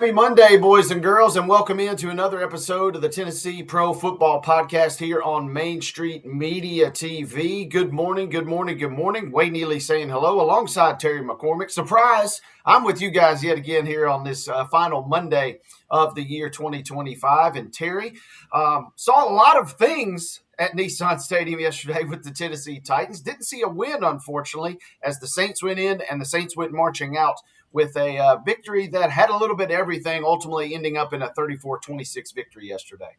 Happy Monday, boys and girls, and welcome into another episode of the Tennessee Pro Football Podcast here on Main Street Media TV. Good morning, good morning, good morning. Wade Neely saying hello alongside Terry McCormick. Surprise, I'm with you guys yet again here on this final Monday of the year 2025. And Terry, saw a lot of things at Nissan Stadium yesterday with the Tennessee Titans. Didn't see a win, unfortunately, as the Saints went in and the Saints went marching out with a victory that had a little bit of everything, ultimately ending up in a 34-26 victory yesterday.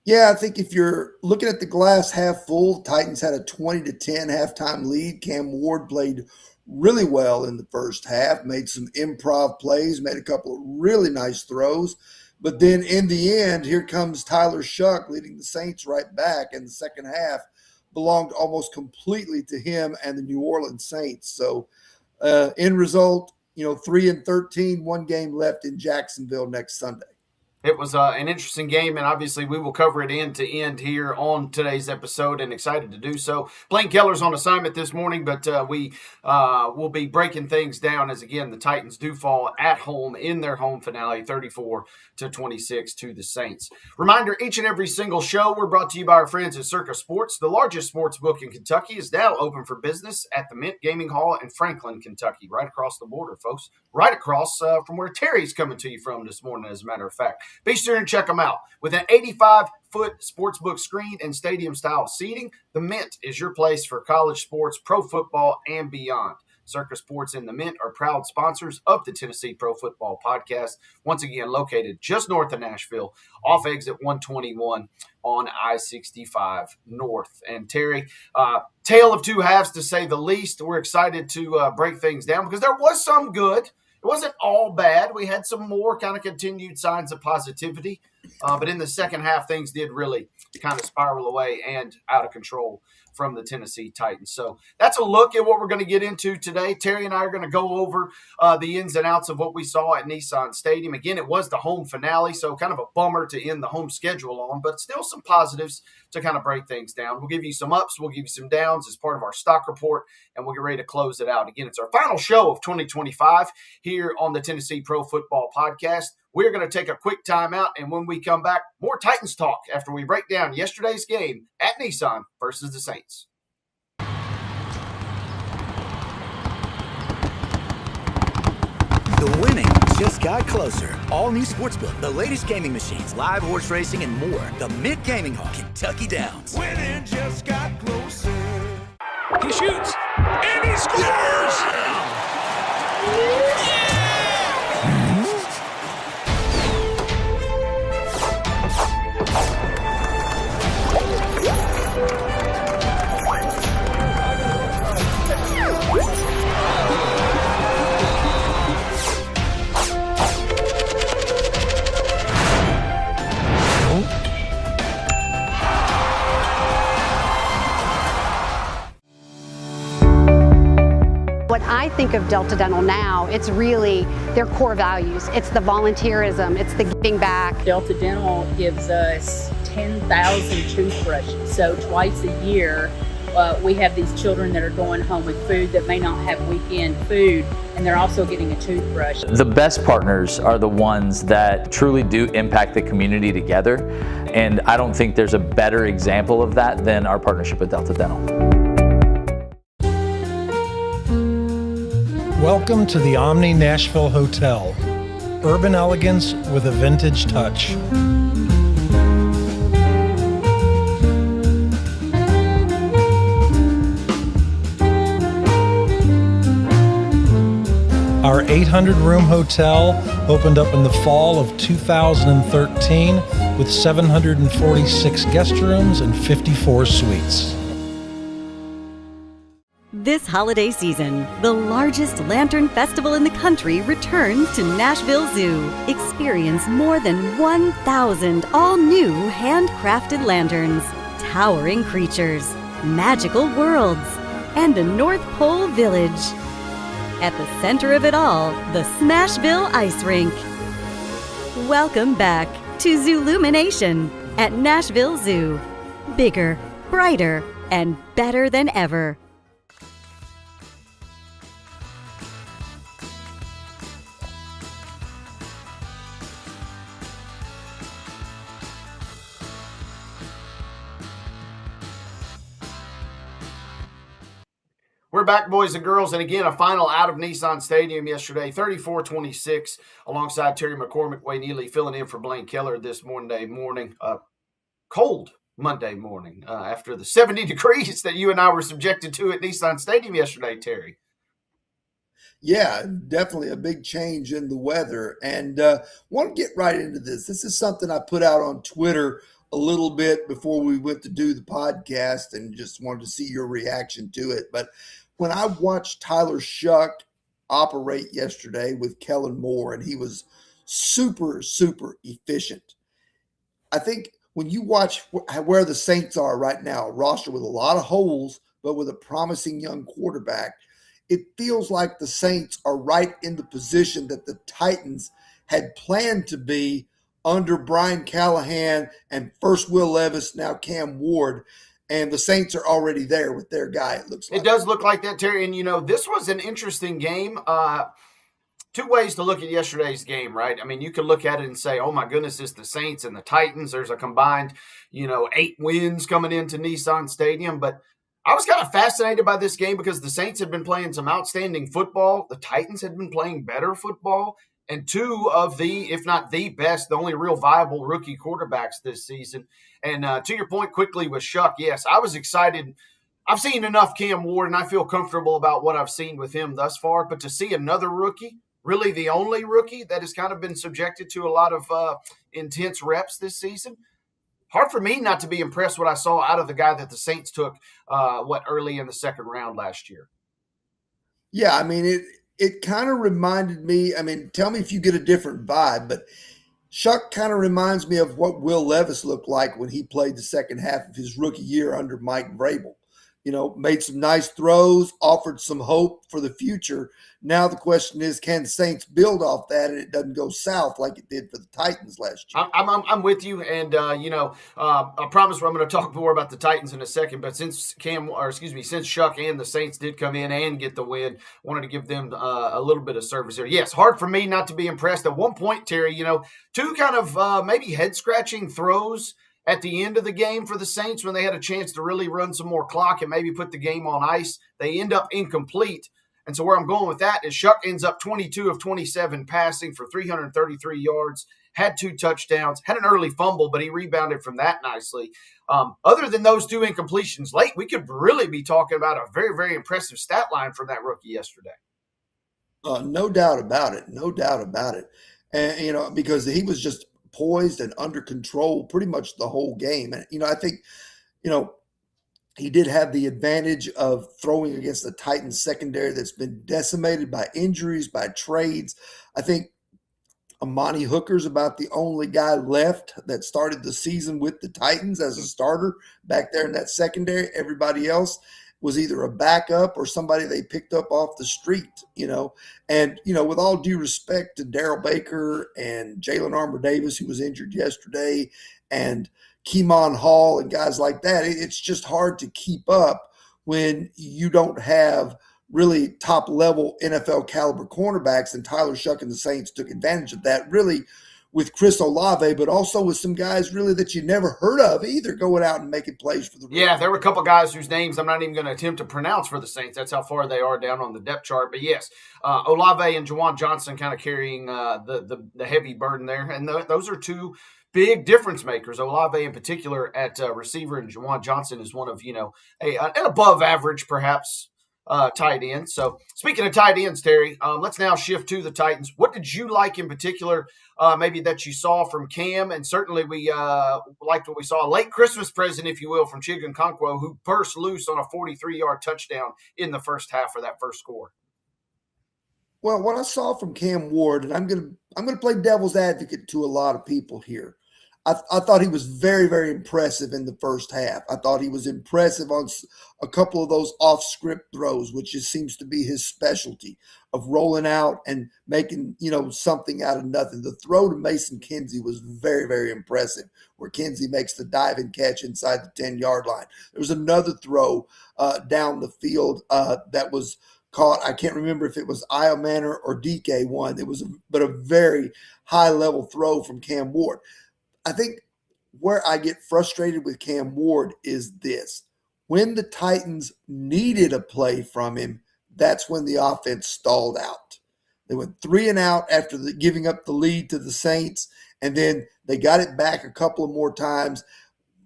Yeah, I think if you're looking at the glass half full, Titans had a 20-10 halftime lead. Cam Ward played really well in the first half, made some improv plays, made a couple of really nice throws. But then in the end, here comes Tyler Shuck leading the Saints right back, and the second half belonged almost completely to him and the New Orleans Saints. So end result, 3-13, one game left in Jacksonville next Sunday. It was an interesting game, and obviously we will cover it end to end here on today's episode, and excited to do so. Blaine Keller's on assignment this morning, but we will be breaking things down as, again, the Titans do fall at home in their home finale, 34-26 to the Saints. Reminder, each and every single show, we're brought to you by our friends at Circa Sports. The largest sports book in Kentucky is now open for business at the Mint Gaming Hall in Franklin, Kentucky, right across the border, folks. Right across from where Terry's coming to you from this morning, as a matter of fact. Be sure and check them out. With an 85-foot sportsbook screen and stadium-style seating, the Mint is your place for college sports, pro football, and beyond. Circa Sports and the Mint are proud sponsors of the Tennessee Pro Football Podcast, once again located just north of Nashville, off exit 121 on I-65 North. And Terry, tale of two halves to say the least. We're excited to break things down because there was some good. It wasn't all bad. We had some more kind of continued signs of positivity. But in the second half, things did really kind of spiral away and out of control from the Tennessee Titans. So that's a look at what we're going to get into today. Terry and I are going to go over the ins and outs of what we saw at Nissan Stadium. Again, it was the home finale, so kind of a bummer to end the home schedule on, but still some positives to kind of break things down. We'll give you some ups, we'll give you some downs as part of our stock report, and we'll get ready to close it out. Again, it's our final show of 2025 here on the Tennessee Pro Football Podcast. We're going to take a quick timeout, and when we come back, more Titans talk after we break down yesterday's game at Nissan versus the Saints. The winning just got closer. All new Sportsbook, the latest gaming machines, live horse racing, and more. The Mint Gaming Hall, Kentucky Downs. Winning just got closer. He shoots, and he scores! When I think of Delta Dental now, it's really their core values. It's the volunteerism, it's the giving back. Delta Dental gives us 10,000 toothbrushes. So twice a year, we have these children that are going home with food that may not have weekend food, and they're also getting a toothbrush. The best partners are the ones that truly do impact the community together, and I don't think there's a better example of that than our partnership with Delta Dental. Welcome to the Omni Nashville Hotel. Urban elegance with a vintage touch. Our 800-room hotel opened up in the fall of 2013 with 746 guest rooms and 54 suites. This holiday season, the largest lantern festival in the country returns to Nashville Zoo. Experience more than 1,000 all-new handcrafted lanterns, towering creatures, magical worlds, and a North Pole village. At the center of it all, the Smashville Ice Rink. Welcome back to Zoolumination at Nashville Zoo. Bigger, brighter, and better than ever. We're back, boys and girls, and again, a final out of Nissan Stadium yesterday, 34-26, alongside Terry McCormick, Wade Neely, filling in for Blaine Keller this Monday morning. Cold Monday morning after the 70 degrees that you and I were subjected to at Nissan Stadium yesterday, Terry. Yeah, definitely a big change in the weather. And want to get right into this. This is something I put out on Twitter a little bit before we went to do the podcast and just wanted to see your reaction to it. But when I watched Tyler Shuck operate yesterday with Kellen Moore, and he was super, super efficient. I think when you watch where the Saints are right now, a roster with a lot of holes, but with a promising young quarterback, it feels like the Saints are right in the position that the Titans had planned to be under Brian Callahan and first Will Levis, now Cam Ward. And the Saints are already there with their guy, it looks like. It does look like that, Terry. And, this was an interesting game. Two ways to look at yesterday's game, right? I mean, you could look at it and say, oh, my goodness, it's the Saints and the Titans. There's a combined, 8 wins coming into Nissan Stadium. But I was kind of fascinated by this game because the Saints had been playing some outstanding football. The Titans had been playing better football. And two of the, if not the best, the only real viable rookie quarterbacks this season. And to your point quickly with Shuck, yes, I was excited. I've seen enough Cam Ward, and I feel comfortable about what I've seen with him thus far. But to see another rookie, really the only rookie that has kind of been subjected to a lot of intense reps this season, hard for me not to be impressed what I saw out of the guy that the Saints took, early in the second round last year. Yeah, I mean, it kind of reminded me, tell me if you get a different vibe, but Shuck kind of reminds me of what Will Levis looked like when he played the second half of his rookie year under Mike Vrabel. Made some nice throws, offered some hope for the future. Now the question is, can the Saints build off that and it doesn't go south like it did for the Titans last year? I'm with you, and I promise I'm going to talk more about the Titans in a second. But since Shuck and the Saints did come in and get the win, wanted to give them a little bit of service here. Yes, hard for me not to be impressed. At one point, Terry, two kind of maybe head scratching throws at the end of the game for the Saints when they had a chance to really run some more clock and maybe put the game on ice. They end up incomplete. And so where I'm going with that is Shuck ends up 22 of 27 passing for 333 yards, had 2 touchdowns, had an early fumble, but he rebounded from that nicely. Other than those 2 incompletions late, we could really be talking about a very, very impressive stat line from that rookie yesterday. No doubt about it. No doubt about it. And, because he was just poised and under control pretty much the whole game. And, I think, he did have the advantage of throwing against the Titans secondary that's been decimated by injuries, by trades. I think Amani Hooker's about the only guy left that started the season with the Titans as a starter back there in that secondary. Everybody else was either a backup or somebody they picked up off the street, And, with all due respect to Darrell Baker and Jalen Armour-Davis, who was injured yesterday, and Keemon Hall and guys like that, it's just hard to keep up when you don't have really top-level NFL caliber cornerbacks, and Tyler Shuck and the Saints took advantage of that, really, with Chris Olave, but also with some guys really that you never heard of either going out and making plays for the Rams. Yeah, there were a couple guys whose names I'm not even going to attempt to pronounce for the Saints. That's how far they are down on the depth chart. But yes, Olave and Juwan Johnson kind of carrying the heavy burden there. And those are 2 big difference makers. Olave in particular at receiver, and Juwan Johnson is one of, an above average perhaps tight end. So speaking of tight ends, Terry, let's now shift to the Titans. What did you like in particular, maybe that you saw from Cam? And certainly we liked what we saw, a late Christmas present, if you will, from Chigun Okonkwo, who burst loose on a 43-yard touchdown in the first half for that first score. Well, what I saw from Cam Ward, and I'm gonna play devil's advocate to a lot of people here. I thought he was very, very impressive in the first half. I thought he was impressive on a couple of those off-script throws, which just seems to be his specialty, of rolling out and making, something out of nothing. The throw to Mason Kinsey was very, very impressive, where Kinsey makes the diving catch inside the 10-yard line. There was another throw down the field that was caught. I can't remember if it was Io Manor or DK one. It was a very high-level throw from Cam Ward. I think where I get frustrated with Cam Ward is this. when the Titans needed a play from him, that's when the offense stalled out. They went 3 and out after giving up the lead to the Saints, and then they got it back a couple of more times,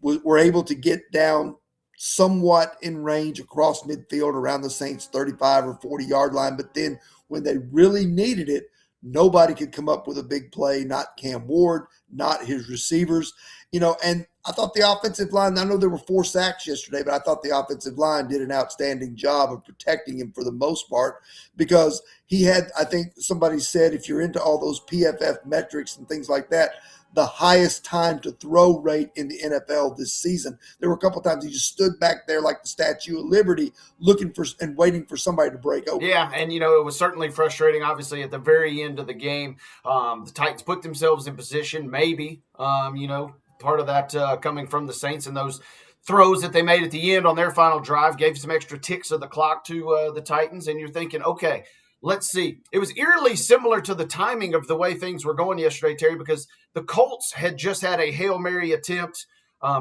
were able to get down somewhat in range across midfield around the Saints' 35 or 40-yard line. But then when they really needed it, nobody could come up with a big play, not Cam Ward, not his receivers. And I thought the offensive line, I know there were 4 sacks yesterday, but I thought the offensive line did an outstanding job of protecting him for the most part, because he had, I think somebody said, if you're into all those PFF metrics and things like that, the highest time to throw rate in the NFL this season. There were a couple of times he just stood back there like the Statue of Liberty looking for and waiting for somebody to break open. Yeah, and, it was certainly frustrating, obviously, at the very end of the game. The Titans put themselves in position, maybe, part of that coming from the Saints, and those throws that they made at the end on their final drive gave some extra ticks of the clock to the Titans, and you're thinking, okay, let's see. It was eerily similar to the timing of the way things were going yesterday, Terry, because the Colts had just had a Hail Mary attempt.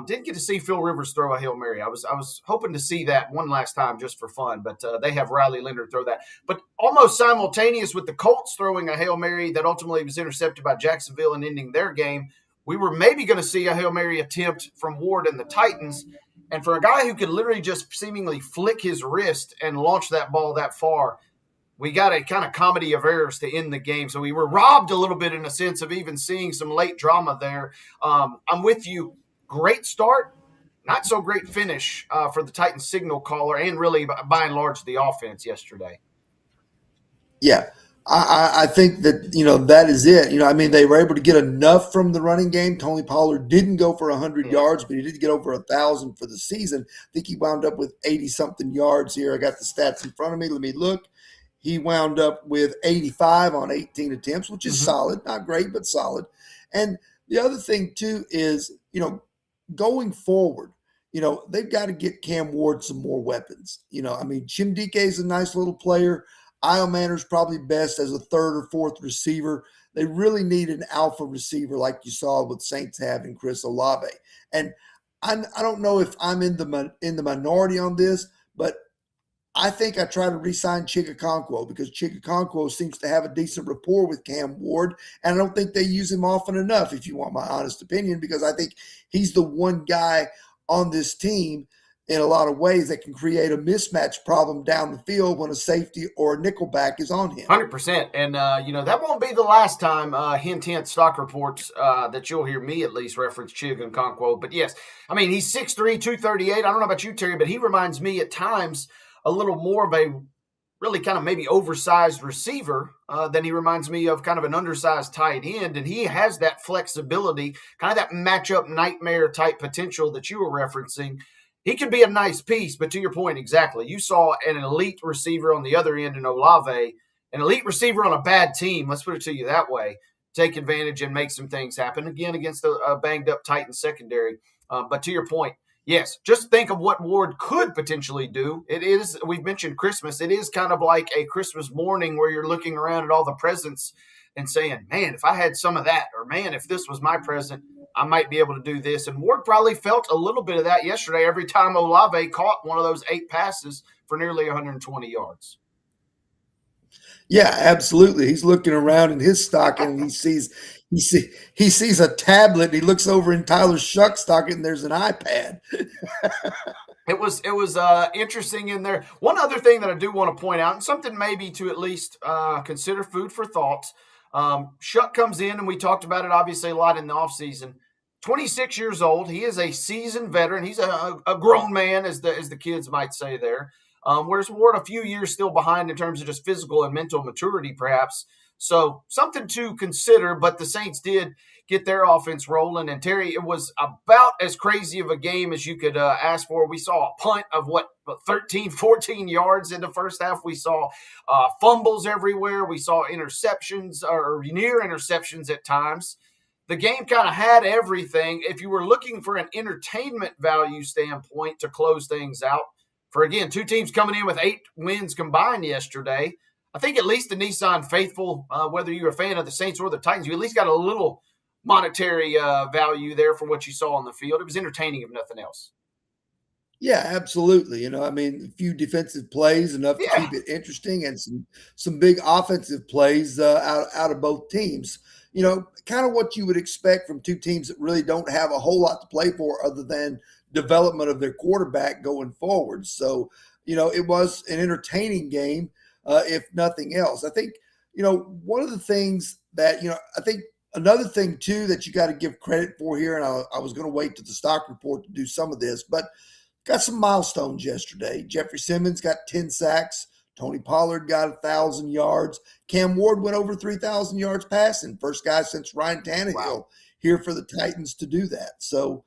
Didn't get to see Phil Rivers throw a Hail Mary. I was hoping to see that one last time just for fun, but they have Riley Leonard throw that. But almost simultaneous with the Colts throwing a Hail Mary that ultimately was intercepted by Jacksonville and ending their game, we were maybe going to see a Hail Mary attempt from Ward and the Titans. And for a guy who could literally just seemingly flick his wrist and launch that ball that far, we got a kind of comedy of errors to end the game. So we were robbed a little bit in a sense of even seeing some late drama there. I'm with you. Great start, not so great finish for the Titans signal caller and really by and large the offense yesterday. Yeah, I think that, that is it. They were able to get enough from the running game. Tony Pollard didn't go for 100 yards, but he did get over 1,000 for the season. I think he wound up with 80-something yards here. I got the stats in front of me. Let me look. He wound up with 85 on 18 attempts, which is solid. Not great, but solid. And the other thing, too, is, going forward, they've got to get Cam Ward some more weapons. Chimdike is a nice little player. Iomanner's probably best as a third or fourth receiver. They really need an alpha receiver like you saw with Saints having Chris Olave. And I don't know if I'm in the minority on this, but I think I try to re-sign Chigakonkwo because Chigakonkwo seems to have a decent rapport with Cam Ward, and I don't think they use him often enough, if you want my honest opinion, because I think he's the one guy on this team in a lot of ways that can create a mismatch problem down the field when a safety or a nickelback is on him. 100%. And, that won't be the last time, hint, stock reports that you'll hear me at least reference Chigakonkwo. But, yes, he's 6'3", 238. I don't know about you, Terry, but he reminds me at times a little more of a really kind of maybe oversized receiver than he reminds me of kind of an undersized tight end. And he has that flexibility, kind of that matchup nightmare type potential that you were referencing. He could be a nice piece, but to your point, exactly. You saw an elite receiver on the other end in Olave, an elite receiver on a bad team, let's put it to you that way, take advantage and make some things happen, again, against a banged-up Titan secondary. But to your point, yes, just think of what Ward could potentially do. It is, we've mentioned Christmas. It is kind of like a Christmas morning where you're looking around at all the presents and saying, man, if I had some of that, or man, if this was my present, I might be able to do this. And Ward probably felt a little bit of that yesterday every time Olave caught one of those 8 passes for nearly 120 yards. Yeah, absolutely. He's looking around in his stocking and he sees a tablet. He looks over in Tyler Shuck's stocking and there's an iPad. It was interesting in there. One other thing that I do want to point out, and something maybe to at least consider food for thought. Shuck comes in, and we talked about it obviously a lot in the offseason. 26 years old. He is a seasoned veteran. He's a grown man, as the kids might say there. Whereas Ward a few years still behind in terms of just physical and mental maturity, perhaps. So something to consider, but the Saints did get their offense rolling. And, Terry, it was about as crazy of a game as you could ask for. We saw a punt of, 13, 14 yards in the first half. We saw fumbles everywhere. We saw interceptions or near interceptions at times. The game kind of had everything. If you were looking for an entertainment value standpoint to close things out, for, again, 2 teams coming in with 8 wins combined yesterday, I think at least the Nissan faithful, whether you're a fan of the Saints or the Titans, you at least got a little monetary value there for what you saw on the field. It was entertaining if nothing else. Yeah, absolutely. I mean, a few defensive plays, enough to Yeah, keep it interesting, and some big offensive plays out of both teams. Kind of what you would expect from two teams that really don't have a whole lot to play for other than development of their quarterback going forward. So, it was an entertaining game, if nothing else. I think, one of the things that, I think another thing too that you got to give credit for here, and I was going to wait to the stock report to do some of this, but got some milestones yesterday. Jeffrey Simmons got 10 sacks. Tony Pollard got 1,000 yards. Cam Ward went over 3,000 yards passing. First guy since Ryan Tannehill wow. here for the Titans to do that. So,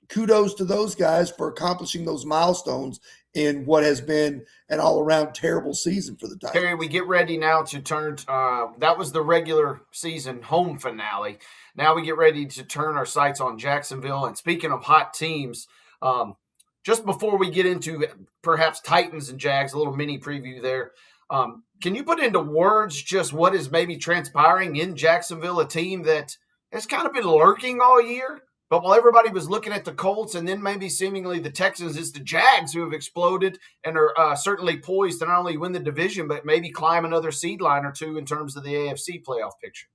kudos to those guys for accomplishing those milestones in what has been an all-around terrible season for the Titans. Terry, we get ready now to turn. That was the regular season home finale. Now we get ready to turn our sights on Jacksonville. And speaking of hot teams, just before we get into perhaps Titans and Jags, a little mini preview there. Can you put into words just what is maybe transpiring in Jacksonville, a team that has kind of been lurking all year? But while everybody was looking at the Colts and then maybe seemingly the Texans, it's the Jags who have exploded and are certainly poised to not only win the division, but maybe climb another seed line or two in terms of the AFC playoff picture.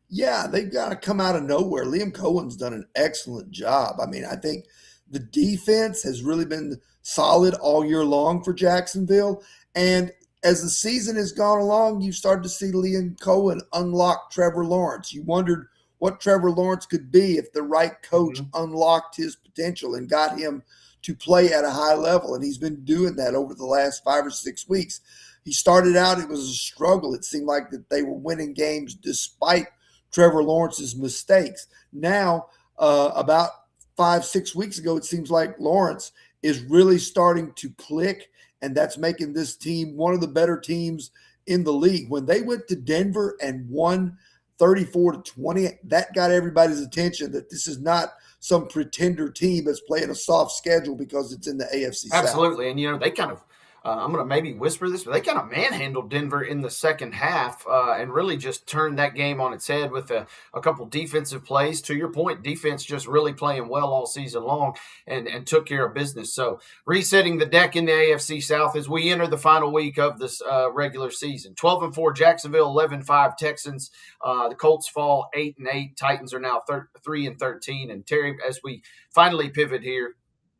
Yeah, they've got to come out of nowhere. Liam Cohen's done an excellent job. I mean, I think the defense has really been solid all year long for Jacksonville. And as the season has gone along, you've started to see Liam Cohen unlock Trevor Lawrence. You wondered what Trevor Lawrence could be if the right coach unlocked his potential and got him to play at a high level. And he's been doing that over the last 5 or 6 weeks. He started out, it was a struggle. It seemed like that they were winning games despite Trevor Lawrence's mistakes. Now, about 5-6 weeks ago, it seems like Lawrence is really starting to click, and that's making this team one of the better teams in the league. When they went to Denver and won 34-20, that got everybody's attention that this is not some pretender team that's playing a soft schedule because it's in the AFC South. Absolutely. And, they kind of I'm going to maybe whisper this, but they kind of manhandled Denver in the second half and really just turned that game on its head with a couple defensive plays. To your point, defense just really playing well all season long and took care of business. So resetting the deck in the AFC South as we enter the final week of this regular season. 12-4 Jacksonville, 11-5 Texans. The Colts fall 8-8. Titans are now 3-13. And Terry, as we finally pivot here,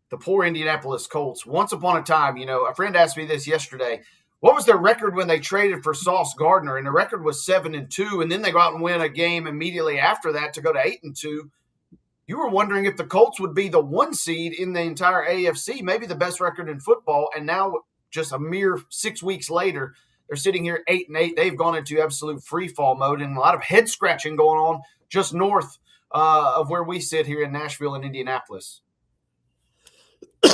the poor Indianapolis Colts. Once upon a time, a friend asked me this yesterday. What was their record when they traded for Sauce Gardner? And the record was 7-2. And then they go out and win a game immediately after that to go to 8-2. You were wondering if the Colts would be the 1 seed in the entire AFC, maybe the best record in football. And now, just a mere 6 weeks later, they're sitting here 8-8. They've gone into absolute free fall mode and a lot of head scratching going on just north of where we sit here in Nashville and Indianapolis.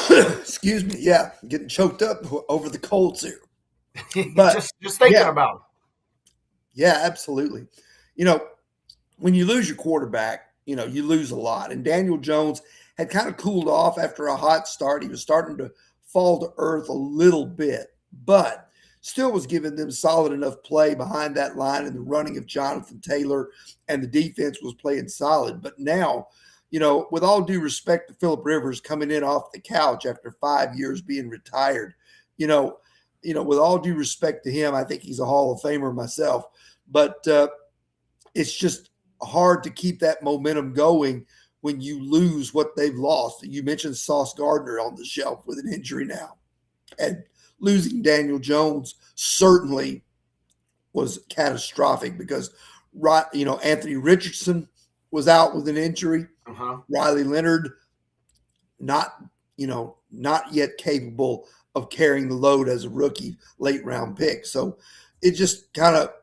Excuse me. Yeah, getting choked up over the Colts here. But just thinking about it. Yeah, absolutely. When you lose your quarterback, you lose a lot. And Daniel Jones had kind of cooled off after a hot start. He was starting to fall to earth a little bit, but still was giving them solid enough play behind that line and the running of Jonathan Taylor, and the defense was playing solid. But now, with all due respect to Phillip Rivers coming in off the couch after 5 years being retired, with all due respect to him, I think he's a Hall of Famer myself. But it's just hard to keep that momentum going when you lose what they've lost. You mentioned Sauce Gardner on the shelf with an injury now. And losing Daniel Jones certainly was catastrophic because, Anthony Richardson was out with an injury. Riley Leonard, not yet capable of carrying the load as a rookie late round pick. So it just kind of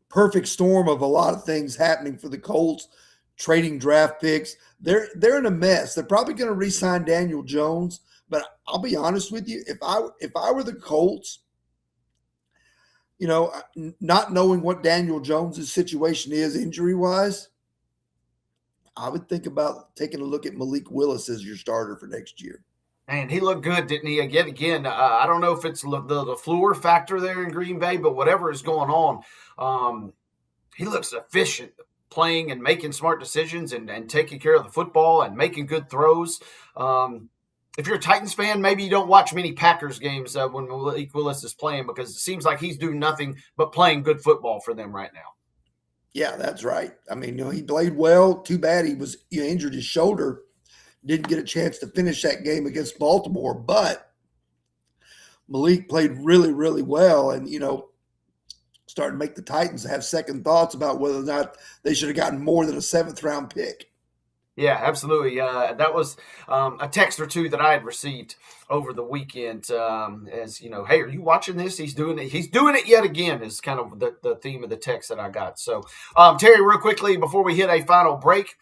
perfect storm of a lot of things happening for the Colts, trading draft picks. They're in a mess. They're probably going to re-sign Daniel Jones, but I'll be honest with you, if I were the Colts, not knowing what Daniel Jones' situation is injury-wise, I would think about taking a look at Malik Willis as your starter for next year. Man, he looked good, didn't he? Again, I don't know if it's the LaFleur factor there in Green Bay, but whatever is going on, he looks efficient. playing and making smart decisions and taking care of the football and making good throws. If you're a Titans fan, maybe you don't watch many Packers games when Malik Willis is playing, because it seems like he's doing nothing but playing good football for them right now. Yeah, that's right. I mean, he played well. Too bad he was injured his shoulder. Didn't get a chance to finish that game against Baltimore, but Malik played really, really well, and starting to make the Titans have second thoughts about whether or not they should have gotten more than a 7th-round pick. Yeah, absolutely. That was a text or two that I had received over the weekend. As hey, are you watching this? He's doing it. He's doing it yet again. Is kind of the theme of the text that I got. So, Terry, real quickly before we hit a final break.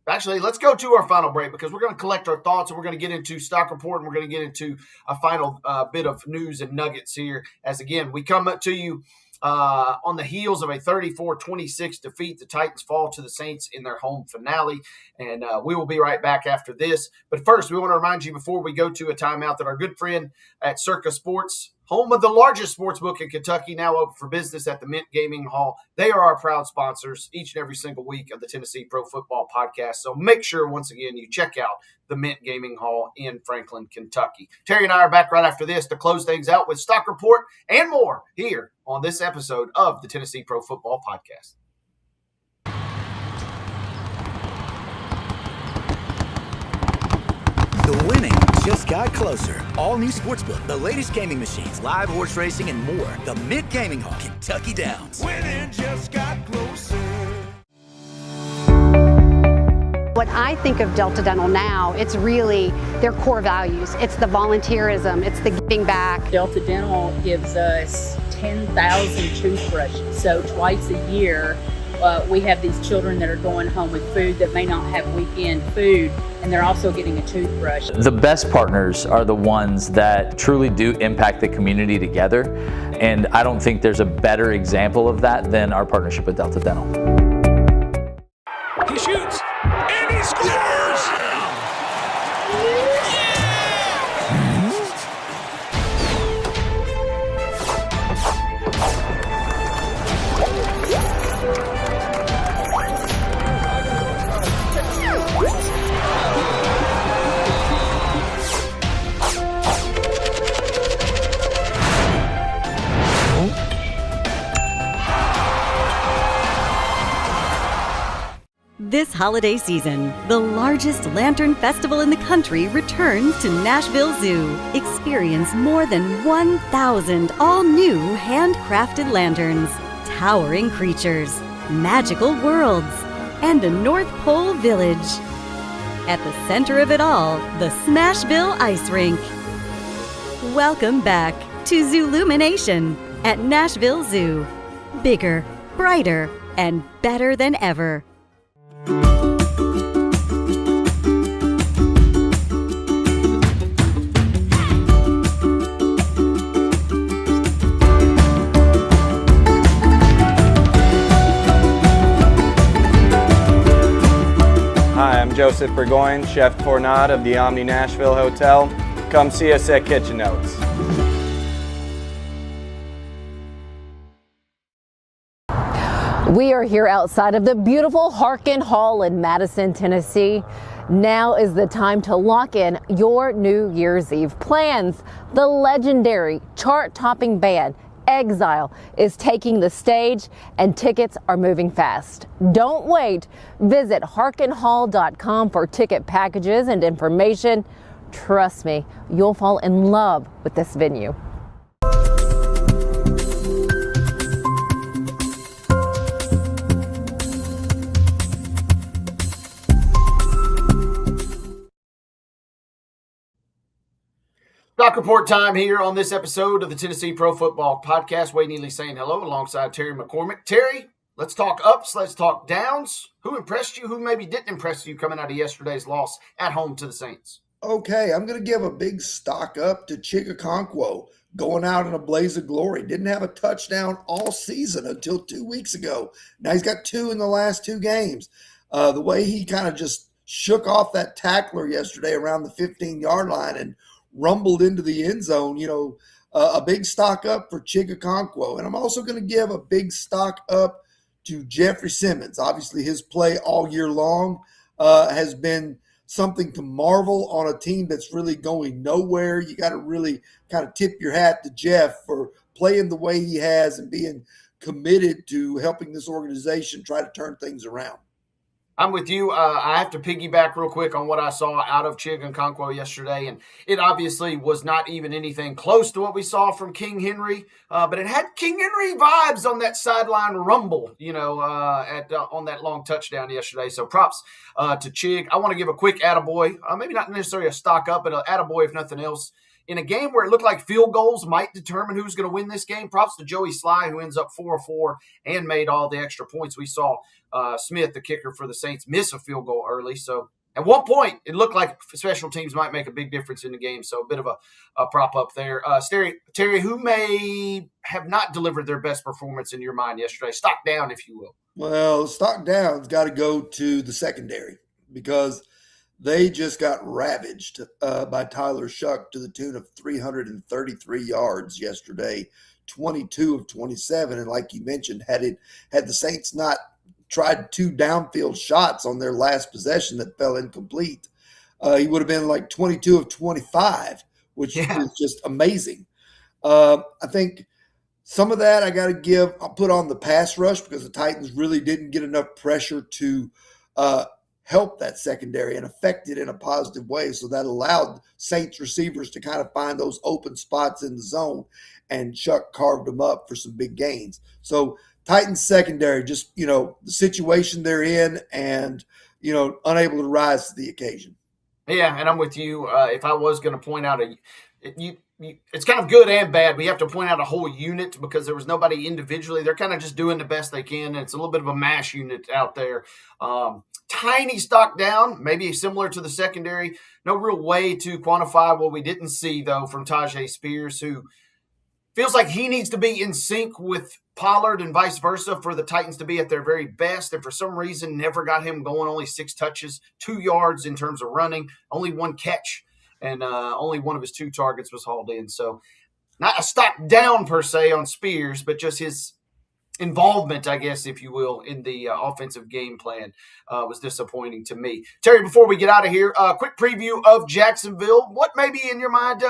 Actually, let's go to our final break, because we're going to collect our thoughts and we're going to get into stock report, and we're going to get into a final bit of news and nuggets here. As again, we come up to you on the heels of a 34-26 defeat. The Titans fall to the Saints in their home finale, and we will be right back after this. But first, we want to remind you before we go to a timeout that our good friend at Circa Sports, home of the largest sports book in Kentucky, now open for business at the Mint Gaming Hall. They are our proud sponsors each and every single week of the Tennessee Pro Football Podcast. So make sure, once again, you check out the Mint Gaming Hall in Franklin, Kentucky. Terry and I are back right after this to close things out with stock report and more here on this episode of the Tennessee Pro Football Podcast. The winning just got closer. All new Sportsbook, the latest gaming machines, live horse racing, and more. The Mint Gaming Hall, Kentucky Downs. Winning just got closer. What I think of Delta Dental now, it's really their core values. It's the volunteerism, it's the giving back. Delta Dental gives us 10,000 toothbrushes. So twice a year, we have these children that are going home with food that may not have weekend food, and they're also getting a toothbrush. The best partners are the ones that truly do impact the community together, and I don't think there's a better example of that than our partnership with Delta Dental. He shoots, and he scores! This holiday season, the largest lantern festival in the country returns to Nashville Zoo. Experience more than 1,000 all-new handcrafted lanterns, towering creatures, magical worlds, and a North Pole village. At the center of it all, the Smashville Ice Rink. Welcome back to Zoolumination at Nashville Zoo. Bigger, brighter, and better than ever. Hi, I'm Joseph Burgoyne, Chef Tournade of the Omni Nashville Hotel. Come see us at Kitchen Notes. We are here outside of the beautiful Harkin Hall in Madison, Tennessee. Now is the time to lock in your New Year's Eve plans. The legendary chart-topping band Exile is taking the stage, and tickets are moving fast. Don't wait. Visit harkinhall.com for ticket packages and information. Trust me, you'll fall in love with this venue. Stock report time here on this episode of the Tennessee Pro Football Podcast. Wade Neely saying hello alongside Terry McCormick. Terry, let's talk ups, let's talk downs. Who impressed you? Who maybe didn't impress you coming out of yesterday's loss at home to the Saints? Okay, I'm going to give a big stock up to Chigakonkwo, going out in a blaze of glory. Didn't have a touchdown all season until 2 weeks ago. Now he's got 2 in the last 2 games. The way he kind of just shook off that tackler yesterday around the 15-yard line and rumbled into the end zone, a big stock up for Chigakonkwo. And I'm also going to give a big stock up to Jeffrey Simmons. Obviously, his play all year long has been something to marvel on a team that's really going nowhere. You got to really kind of tip your hat to Jeff for playing the way he has and being committed to helping this organization try to turn things around. I'm with you. I have to piggyback real quick on what I saw out of Chigankounkwo yesterday, and it obviously was not even anything close to what we saw from King Henry, but it had King Henry vibes on that sideline rumble, on that long touchdown yesterday. So props to Chig. I want to give a quick attaboy, maybe not necessarily a stock up, but an attaboy if nothing else. In a game where it looked like field goals might determine who's going to win this game, props to Joey Sly, who ends up 4-4 and made all the extra points. We saw Smith, the kicker for the Saints, miss a field goal early. So at one point, it looked like special teams might make a big difference in the game. So a bit of a prop up there. Terry, who may have not delivered their best performance in your mind yesterday? Stock down, if you will. Well, stock down's got to go to the secondary because they just got ravaged by Tyler Shuck to the tune of 333 yards yesterday, 22 of 27. And like you mentioned, had the Saints not tried 2 downfield shots on their last possession that fell incomplete, he would have been like 22 of 25, which is just amazing. I think some of that I'll put on the pass rush because the Titans really didn't get enough pressure to help that secondary and affect it in a positive way. So that allowed Saints receivers to kind of find those open spots in the zone, and Chuck carved them up for some big gains. So Titans secondary, just, the situation they're in and, unable to rise to the occasion. Yeah, and I'm with you. If I was going to point out it's kind of good and bad. We have to point out a whole unit because there was nobody individually. They're kind of just doing the best they can. And it's a little bit of a mash unit out there. Tiny stock down, maybe similar to the secondary. No real way to quantify what we didn't see, though, from Tajay Spears, who feels like he needs to be in sync with Pollard and vice versa for the Titans to be at their very best. And for some reason, never got him going. Only 6 touches, 2 yards in terms of running, only 1 catch. And only one of his 2 targets was hauled in. So not a stock down per se on Spears, but just his involvement, I guess, if you will, in the offensive game plan was disappointing to me. Terry, before we get out of here, a quick preview of Jacksonville. What may be in your mind?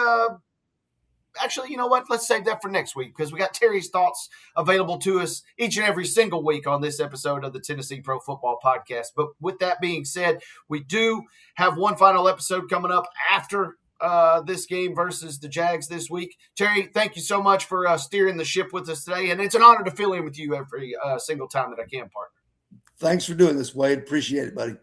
Actually, you know what? Let's save that for next week because we got Terry's thoughts available to us each and every single week on this episode of the Tennessee Pro Football Podcast. But with that being said, we do have one final episode coming up after this game versus the Jags this week. Terry, thank you so much for steering the ship with us today, and it's an honor to fill in with you every single time that I can, partner. Thanks for doing this, Wade. Appreciate it, buddy.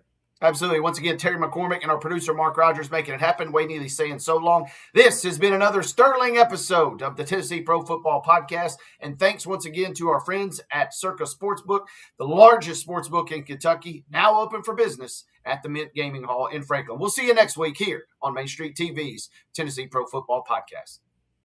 Absolutely. Once again, Terry McCormick and our producer, Mark Rogers, making it happen. Wade Neely saying so long. This has been another sterling episode of the Tennessee Pro Football Podcast. And thanks once again to our friends at Circa Sportsbook, the largest sportsbook in Kentucky, now open for business at the Mint Gaming Hall in Franklin. We'll see you next week here on Main Street TV's Tennessee Pro Football Podcast.